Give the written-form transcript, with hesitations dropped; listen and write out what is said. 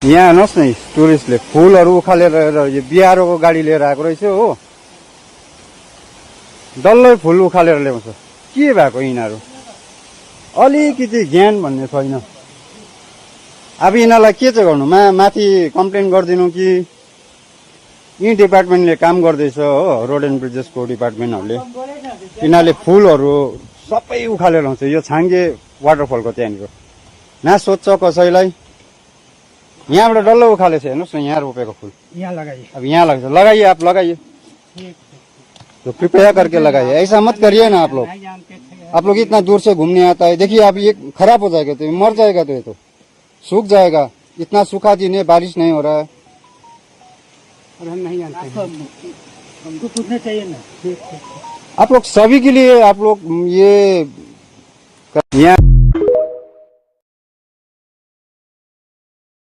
यहाँ हेर्नुहोस् न टुरिस्टले फुलहरू उखालेर यो बिहारको गाडी लिएर आएको रहेछ हो। डल्लै फुल उखालेर ल्याउँछ। के भएको यिनीहरू अलिकति ज्ञान भन्ने छैन। अब यिनीहरूलाई के चाहिँ गर्नु, माथि कम्प्लेन गरिदिनु कि यी डिपार्टमेन्टले काम गर्दैछ हो, रोड एन्ड ब्रिजेसको डिपार्टमेन्टहरूले यिनीहरूले फुलहरू सबै उखालेर ल्याउँछ। यो छाङ्गे वाटरफलको त्यहाँनिर न सोध्छ कसैलाई। यहाँबाट डल्लै उखालेछ, हेर्नुहोस् न यहाँ रोपेको फुल यहाँ लगाइए। अब यहाँ लगा लगाइए, आप लगाइए, तो कृपया करके लगाइए। ऐसा मत करिए ना आप लोग इतना दूर से घूमने आता है। देखिए आप ये खराब हो जाएगा, तो मर जाएगा, तो ये तो सूख जाएगा। इतना सूखा दिन है, बारिश नहीं हो रहा है। और हम नहीं जानते हैं, हमको पूछना चाहिए ना। आप लोग सभी के लिए आप लोग ये यहाँ